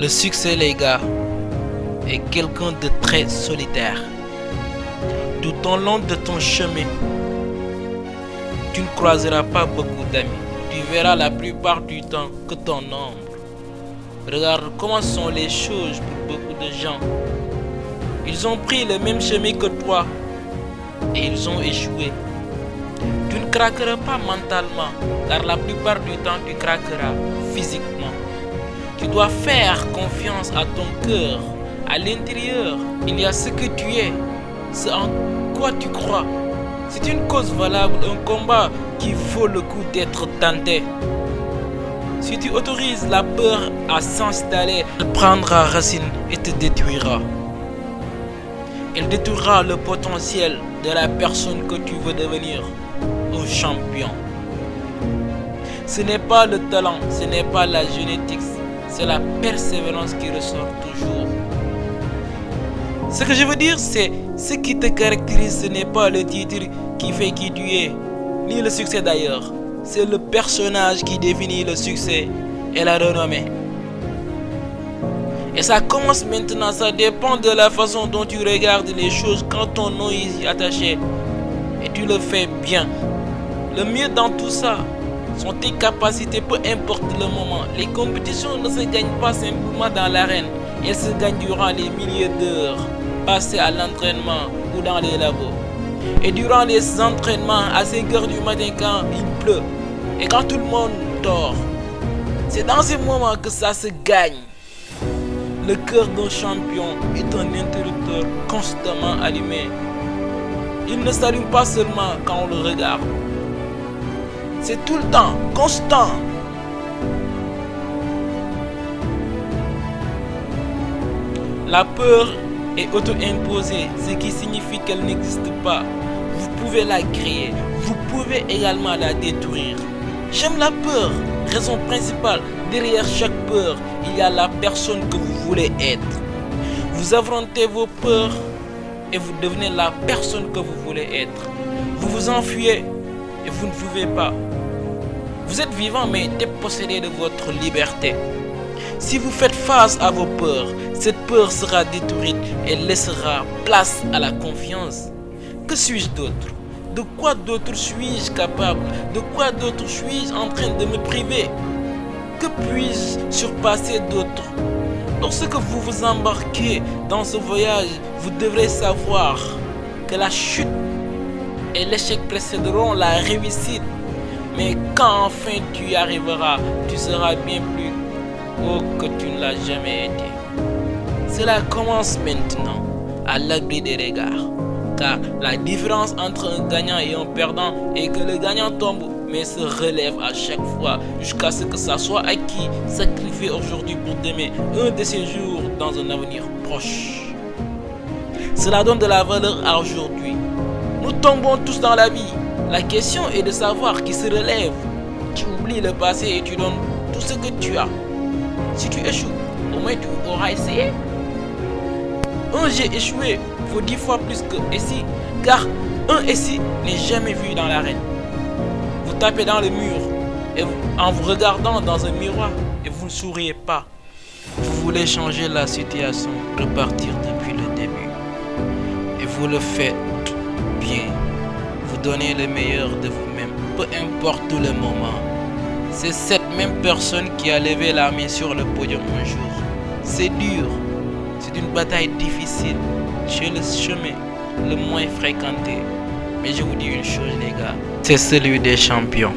Le succès, les gars, est quelqu'un de très solitaire. Tout au long de ton chemin, tu ne croiseras pas beaucoup d'amis. Tu verras la plupart du temps que ton ombre. Regarde comment sont les choses pour beaucoup de gens. Ils ont pris le même chemin que toi et ils ont échoué. Tu ne craqueras pas mentalement, car la plupart du temps tu craqueras physiquement. Tu dois faire confiance à ton cœur. À l'intérieur, il y a ce que tu es, ce en quoi tu crois. C'est une cause valable, un combat qui vaut le coup d'être tenté. Si tu autorises la peur à s'installer, elle prendra racine et te détruira. Elle détruira le potentiel de la personne que tu veux devenir, un champion. Ce n'est pas le talent, ce n'est pas la génétique, c'est la persévérance qui ressort toujours. Ce que je veux dire, c'est ce qui te caractérise, ce n'est pas le titre qui fait qui tu es, ni le succès d'ailleurs. C'est le personnage qui définit le succès et la renommée. Et ça commence maintenant, ça dépend de la façon dont tu regardes les choses quand ton nom est attaché. Et tu le fais bien. Le mieux dans tout ça sont tes capacités, peu importe le moment. Les compétitions ne se gagnent pas simplement dans l'arène. Elles se gagnent durant les milliers d'heures passées à l'entraînement ou dans les labos. Et durant les entraînements à 5 heures du matin quand il pleut et quand tout le monde dort. C'est dans ces moments que ça se gagne. Le cœur d'un champion est un interrupteur constamment allumé. Il ne s'allume pas seulement quand on le regarde. C'est tout le temps, constant. La peur est auto-imposée, ce qui signifie qu'elle n'existe pas. Vous pouvez la créer, vous pouvez également la détruire. J'aime la peur. Raison principale, derrière chaque peur, il y a la personne que vous voulez être. Vous affrontez vos peurs et vous devenez la personne que vous voulez être. Vous vous enfuyez et vous ne pouvez pas. Vous êtes vivant mais dépossédé de votre liberté. Si vous faites face à vos peurs, cette peur sera détruite et laissera place à la confiance. Que suis-je d'autre? De quoi d'autre suis-je capable? De quoi d'autre suis-je en train de me priver? Que puis-je surpasser d'autres? Lorsque vous vous embarquez dans ce voyage, vous devrez savoir que la chute et l'échec précéderont la réussite. Mais quand enfin tu y arriveras, tu seras bien plus haut que tu ne l'as jamais été. Cela commence maintenant, à l'abri des regards. Car la différence entre un gagnant et un perdant est que le gagnant tombe mais se relève à chaque fois jusqu'à ce que ça soit acquis, sacrifié aujourd'hui pour demain, un de ces jours dans un avenir proche. Cela donne de la valeur à aujourd'hui. Nous tombons tous dans la vie. La question est de savoir qui se relève. Tu oublies le passé et tu donnes tout ce que tu as. Si tu échoues, au moins tu auras essayé. Un j'ai échoué vaut 10 fois plus que ici, car un ici n'est jamais vu dans l'arène. Vous tapez dans le mur et en vous regardant dans un miroir et vous ne souriez pas. Vous voulez changer la situation, repartir depuis le début. Et vous le faites bien. Vous donnez le meilleur de vous-même, peu importe le moment. C'est cette même personne qui a levé la main sur le podium un jour. C'est dur, c'est une bataille difficile. C'est le chemin le moins fréquenté. Mais je vous dis une chose les gars, c'est celui des champions.